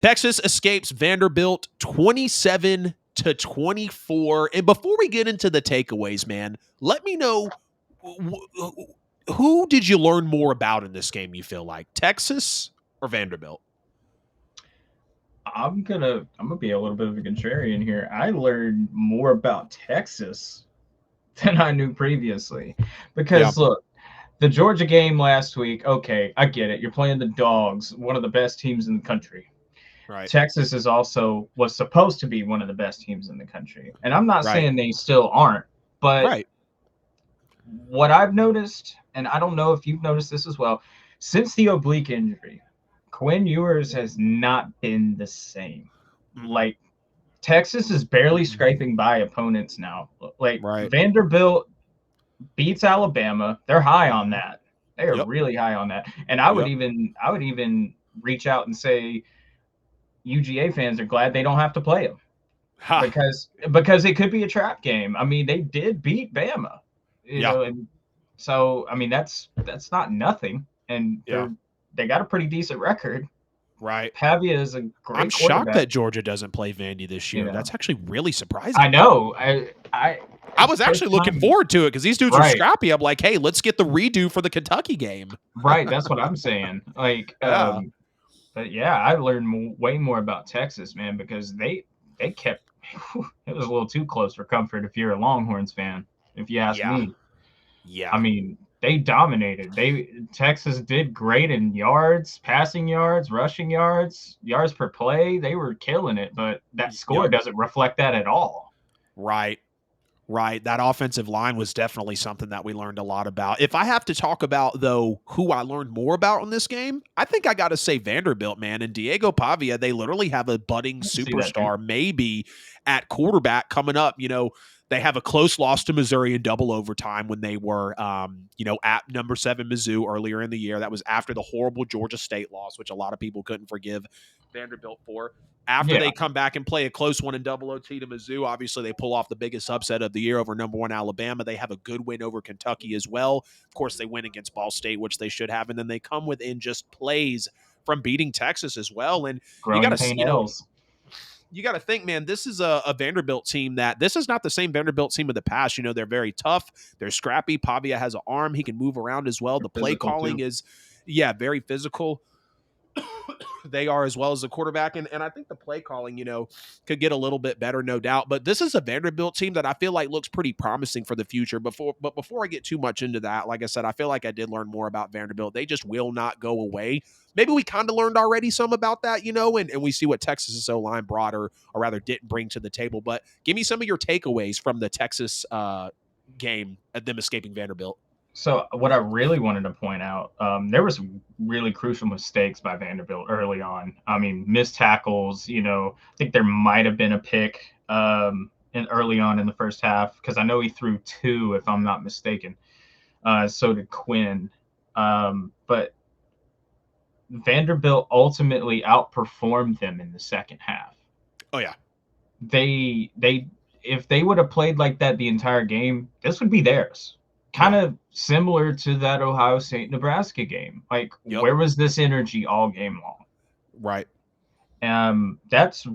Texas escapes Vanderbilt 27-24. And before we get into the takeaways, man, let me know who did you learn more about in this game, you feel like? Texas or Vanderbilt? I'm gonna be a little bit of a contrarian here. I learned more about Texas than I knew previously. Yeah, Because look, the Georgia game last week, okay, I get it. You're playing the Dogs, one of the best teams in the country. right, Texas is also was supposed to be one of the best teams in the country. And I'm not right, saying they still aren't, but right. what I've noticed, and I don't know if you've noticed this as well, since the oblique injury, Quinn Ewers has not been the same. Mm-mm, Like Texas is barely mm-mm. scraping by opponents now. Like Right. Vanderbilt beats Alabama. They're high on Mhm. that. They are Yep. really high on that. And Yep. I would even reach out and say UGA fans are glad they don't have to play them Ha. because it could be a trap game. I mean, they did beat Bama, Yeah. and so I mean that's not nothing, and Yeah. they got a pretty decent record. Right. Pavia is a I'm great shocked quarterback. that Georgia doesn't play Vandy this You year. know, That's actually really I surprising. know. I It's was the first actually looking time. forward to it because these dudes are Right, scrappy. I'm like, hey, let's get the redo for the Kentucky game. right. That's what I'm saying. Like, Yeah. but yeah, I learned way more about Texas, man, because they kept it was a little too close for comfort if you're a Longhorns fan, if you ask Yeah. me. I Yeah. mean, they dominated. Texas did great in yards, passing yards, rushing yards, yards per play. They were killing it, but that score Yep. doesn't reflect that at all. Right. Right. That offensive line was definitely something that we learned a lot about. If I have to talk about, though, who I learned more about in this game, I think I got to say Vanderbilt, man. And Diego Pavia, they literally have a budding I can see that too. superstar, maybe at quarterback coming up. They have a close loss to Missouri in double overtime when they were, at number 7 Mizzou earlier in the year. That was after the horrible Georgia State loss, which a lot of people couldn't forgive Vanderbilt for. After Yeah, they come back and play a close one in double OT to Mizzou, obviously they pull off the biggest upset of the year over number 1 Alabama. They have a good win over Kentucky as well. Of course, they win against Ball State, which they should have, and then they come within just plays from beating Texas as well. And you got growing to, pain L's. you got to think, man, this is a Vanderbilt team that this is not the same Vanderbilt team of the past. They're very tough. They're scrappy. Pavia has an arm. He can move around as well. They're The play physical calling too. is, yeah, very physical. They are as well as the quarterback. And I think the play calling, could get a little bit better, no doubt. But this is a Vanderbilt team that I feel like looks pretty promising for the future. Before I get too much into that, like I said, I feel like I did learn more about Vanderbilt. They just will not go away. Maybe we kind of learned already some about that, and we see what Texas' O-line brought or rather didn't bring to the table. But give me some of your takeaways from the Texas game at them escaping Vanderbilt. So what I really wanted to point out, there was really crucial mistakes by Vanderbilt early on. I mean, missed tackles. I think there might have been a pick early on in the first half because I know he threw two, if I'm not mistaken. So did Quinn. But Vanderbilt ultimately outperformed them in the second half. Oh, yeah. They if they would have played like that the entire game, this would be theirs. Kind Yeah. of similar to that Ohio State Nebraska game. Like, Yep. where was this energy all game long? Right. That's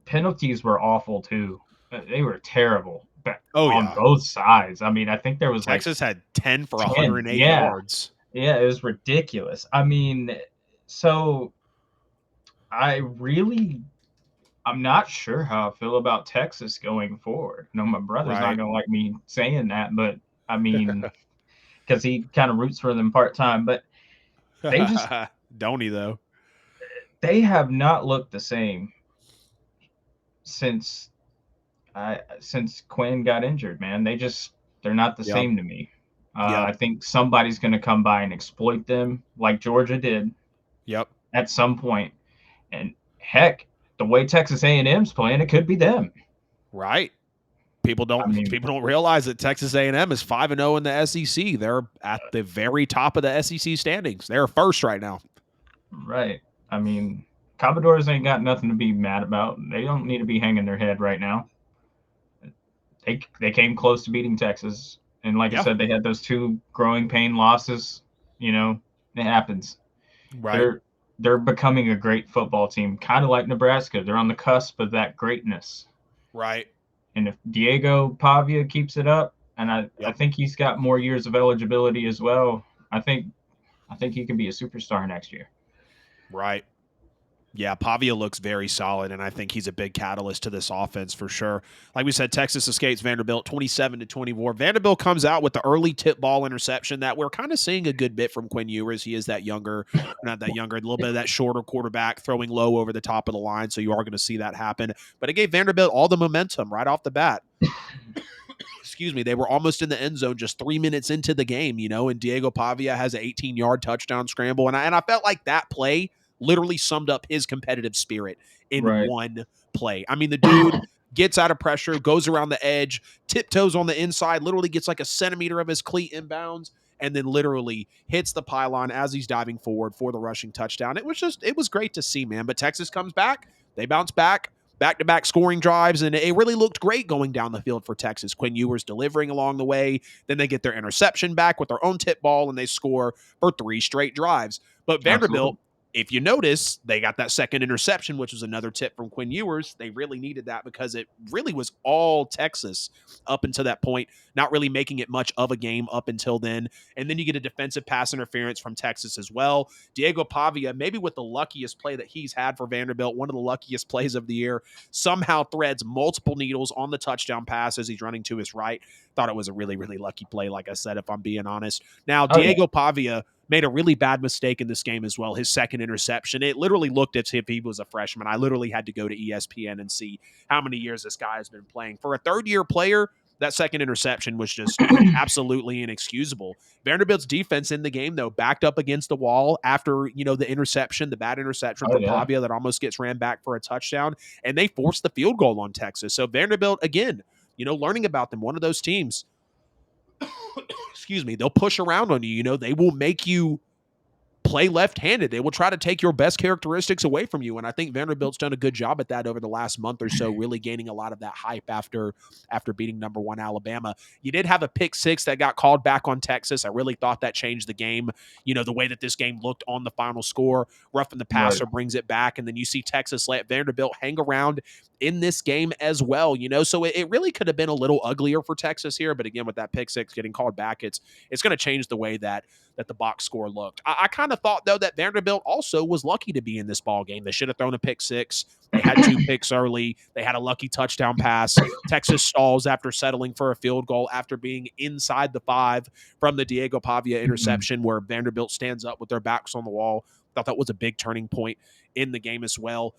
penalties were awful too. They were terrible Oh, on yeah. both sides. I mean, I think there was like Texas had 10 for 10. 108 Yeah. yards. Yeah, it was ridiculous. I mean, so I'm not sure how I feel about Texas going forward. No, my brother's not Right. going to like me saying that, but I mean, because he kind of roots for them part time. But they just Don't he, though? they have not looked the same since since Quinn got injured. Man, they're not the Yep. same to me. Yep. I think somebody's going to come by and exploit them like Georgia did Yep. at some point. And heck, the way Texas A&M's playing, it could be them. Right. People I mean, don't realize that Texas A&M is 5-0 in the SEC. They're at the very top of the SEC standings. They're first right now. right. I mean, Commodores ain't got nothing to be mad about. They don't need to be hanging their head right now. They came close to beating Texas, and like I Yeah. said, they had those two growing pain losses. It happens. Right. They're they're becoming a great football team, kind of like Nebraska. They're on the cusp of that greatness. Right. And if Diego Pavia keeps it up, and I Yep. think he's got more years of eligibility as well, I think he could be a superstar next year. Right. Yeah, Pavia looks very solid, and I think he's a big catalyst to this offense for sure. Like we said, Texas escapes Vanderbilt 27-24. Vanderbilt comes out with the early tip ball interception that we're kind of seeing a good bit from Quinn Ewers. He is that younger, not that younger, a little bit of that shorter quarterback throwing low over the top of the line, so you are going to see that happen. But it gave Vanderbilt all the momentum right off the bat. Excuse me, they were almost in the end zone just 3 minutes into the game, and Diego Pavia has an 18-yard touchdown scramble. And I felt like that play literally summed up his competitive spirit in Right. one play. I mean, the dude gets out of pressure, goes around the edge, tiptoes on the inside, literally gets like a centimeter of his cleat inbounds, and then literally hits the pylon as he's diving forward for the rushing touchdown. It was great to see, man. But Texas comes back, they bounce back-to-back scoring drives, and it really looked great going down the field for Texas. Quinn Ewers delivering along the way. Then they get their interception back with their own tip ball, and they score for 3 straight drives. But Vanderbilt, Absolutely. if you notice, they got that second interception, which was another tip from Quinn Ewers. They really needed that because it really was all Texas up until that point, not really making it much of a game up until then. And then you get a defensive pass interference from Texas as well. Diego Pavia, maybe with the luckiest play that he's had for Vanderbilt, one of the luckiest plays of the year, somehow threads multiple needles on the touchdown pass as he's running to his right. Thought it was a really, really lucky play, like I said, if I'm being honest. Now, Oh yeah. Diego Pavia made a really bad mistake in this game as well. His second interception, it literally looked as if he was a freshman. I literally had to go to ESPN and see how many years this guy has been playing. For a third-year player, that second interception was just absolutely inexcusable. Vanderbilt's defense in the game, though, backed up against the wall after, the interception, the bad interception Oh from yeah. Pavia that almost gets ran back for a touchdown, and they forced the field goal on Texas. So Vanderbilt, again, learning about them, one of those teams, excuse me, they'll push around on you. They will make you play left-handed. They will try to take your best characteristics away from you. And I think Vanderbilt's done a good job at that over the last month or so, really gaining a lot of that hype after beating number 1 Alabama. You did have a pick six that got called back on Texas. I really thought that changed the game. The way that this game looked on the final score. Roughing the Right. passer brings it back, and then you see Texas let Vanderbilt hang around in this game as well. So it really could have been a little uglier for Texas here. But again, with that pick six getting called back, it's going to change the way that the box score looked. I kind of thought, though, that Vanderbilt also was lucky to be in this ball game. They should have thrown a pick six. They had 2 picks early. They had a lucky touchdown pass. Texas stalls after settling for a field goal after being inside the 5 from the Diego Pavia interception, where Vanderbilt stands up with their backs on the wall. Thought that was a big turning point in the game as well.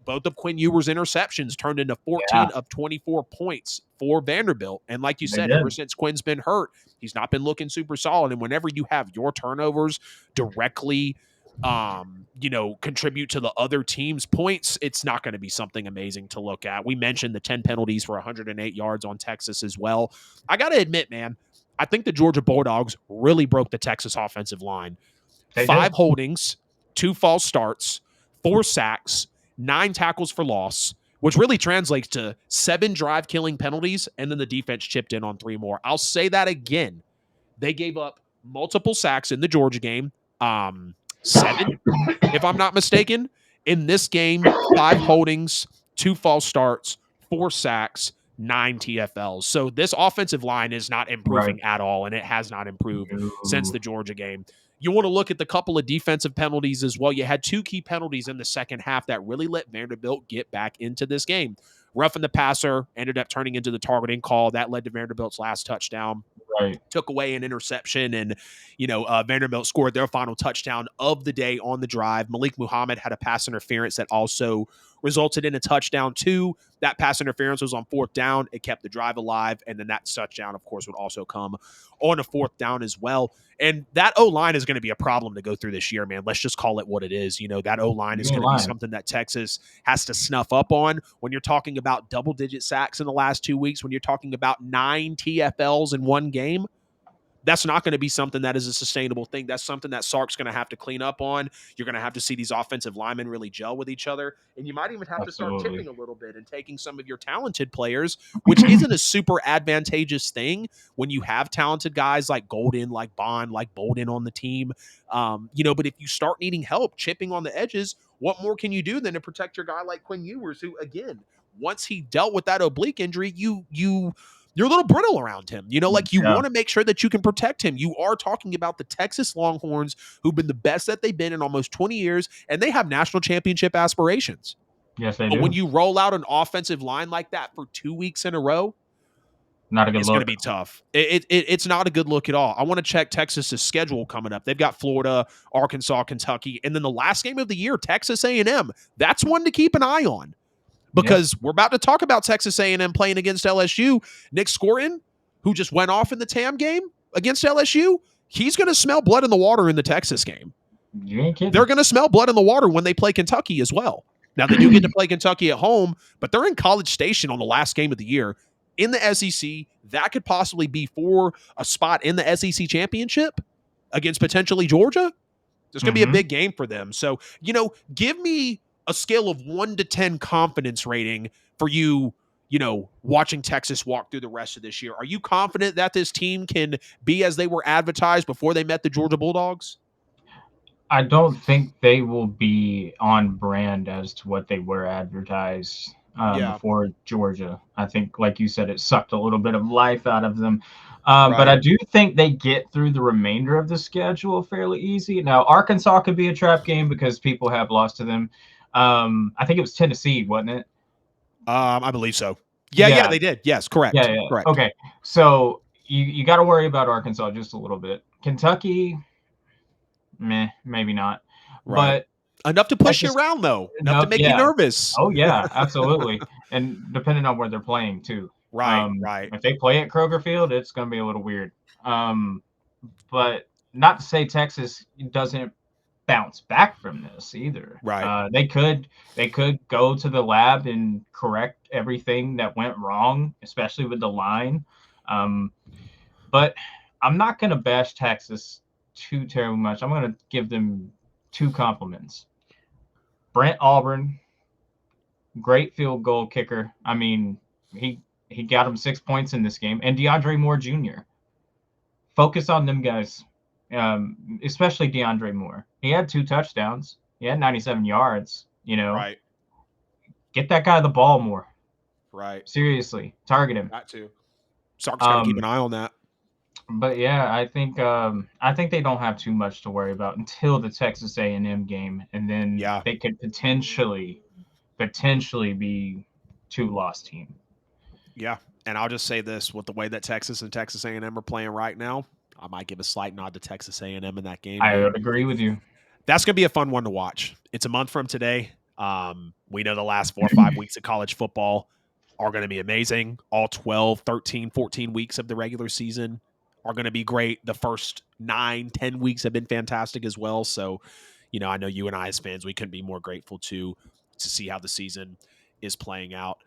Both of Quinn Ewers' interceptions turned into 14 Yeah. of 24 points for Vanderbilt. And like you They said, did. ever since Quinn's been hurt, he's not been looking super solid. And whenever you have your turnovers directly contribute to the other team's points, it's not going to be something amazing to look at. We mentioned the 10 penalties for 108 yards on Texas as well. I got to admit, man, I think the Georgia Bulldogs really broke the Texas offensive line. They 5 did. holdings, 2 false starts, 4 sacks, 9 tackles for loss, which really translates to 7 drive-killing penalties, and then the defense chipped in on 3 more. I'll say that again. They gave up multiple sacks in the Georgia game, 7, if I'm not mistaken. In this game, 5 holdings, 2 false starts, 4 sacks, 9 TFLs. So this offensive line is not Right. improving at all, and it has not improved since No. the Georgia game. You want to look at the couple of defensive penalties as well. You had 2 key penalties in the second half that really let Vanderbilt get back into this game. Roughing the passer ended up turning into the targeting call. That led to Vanderbilt's last touchdown. Right. Took away an interception, and Vanderbilt scored their final touchdown of the day on the drive. Malik Muhammad had a pass interference that also resulted in a touchdown too. That pass interference was on 4th down. It kept the drive alive, and then that touchdown, of course, would also come on a 4th down as well. And that O-line is going to be a problem to go through this year, man. Let's just call it what it is. That O-line is going to be something that Texas has to snuff up on. When you're talking about double-digit sacks in the last 2 weeks, when you're talking about 9 TFLs in one game, That's not going to be something that is a sustainable thing. That's something that Sark's going to have to clean up on. You're going to have to see these offensive linemen really gel with each other. And you might even have to start Absolutely. tipping a little bit and taking some of your talented players, which isn't a super advantageous thing when you have talented guys like Golden, like Bond, like Bolden on the team. But if you start needing help chipping on the edges, what more can you do than to protect your guy like Quinn Ewers, who, again, once he dealt with that oblique injury, you're a little brittle around him. Like you Yeah. want to make sure that you can protect him. You are talking about the Texas Longhorns, who've been the best that they've been in almost 20 years, and they have national championship aspirations. Yes, they But when do. you roll out an offensive line like that for 2 weeks in a row, Not a good it's going to look. be tough. It's not a good look at all. I want to check Texas's schedule coming up. They've got Florida, Arkansas, Kentucky, and then the last game of the year, Texas A&M. That's one to keep an eye on, Yep. because we're about to talk about Texas A&M playing against LSU. Nick Scorton, who just went off in the TAM game against LSU, he's going to smell blood in the water in the Texas game. You ain't kidding. They're going to smell blood in the water when they play Kentucky as well. Now, they do get to play Kentucky at home, but they're in College Station on the last game of the year in the SEC. That could possibly be for a spot in the SEC championship against potentially Georgia. It's going to be a Mm-hmm. big game for them. So, give me a scale of 1 to 10 confidence rating for you, watching Texas walk through the rest of this year. Are you confident that this team can be as they were advertised before they met the Georgia Bulldogs? I don't think they will be on brand as to what they were advertised Yeah, before Georgia. I think, like you said, it sucked a little bit of life out of them. But I right. do think they get through the remainder of the schedule fairly easy. Now, Arkansas could be a trap game because people have lost to them. I think it was Tennessee, wasn't it? I believe so. Yeah, Yeah, they did. Yes, yeah, correct. yeah. Correct. Okay, so you got to worry about Arkansas just a little bit. Kentucky, meh, maybe not. Right. But Enough to push you Texas, around, though. Enough to no, make you yeah. nervous. Oh yeah, absolutely. And depending on where they're playing too. Right, right. If they play at Kroger Field, it's going to be a little weird. But not to say Texas doesn't bounce back from this either. Right. They could go to the lab and correct everything that went wrong, especially with the line. Um, but I'm not going to bash Texas too terribly much. I'm going to give them two compliments. Brent Auburn, great field goal kicker. I mean, he got him 6 points in this game, and DeAndre Moore Jr. Focus on them guys, especially DeAndre Moore. He had 2 touchdowns. He had 97 yards. Right. Get that guy the ball more. Right. Seriously, target him. Got to. Sark's got to keep an Um, eye on that. but yeah, I think they don't have too much to worry about until the Texas A&M game, and then Yeah. they could potentially be 2-loss team. Yeah. And I'll just say this, with the way that Texas and Texas A&M are playing right now, I might give a slight nod to Texas A&M in that game. I would agree with you. That's going to be a fun one to watch. It's a month from today. We know the last 4 or 5 weeks of college football are going to be amazing. All 12, 13, 14 weeks of the regular season are going to be great. The first 9, 10 weeks have been fantastic as well. So, I know you and I as fans, we couldn't be more grateful to see how the season is playing out.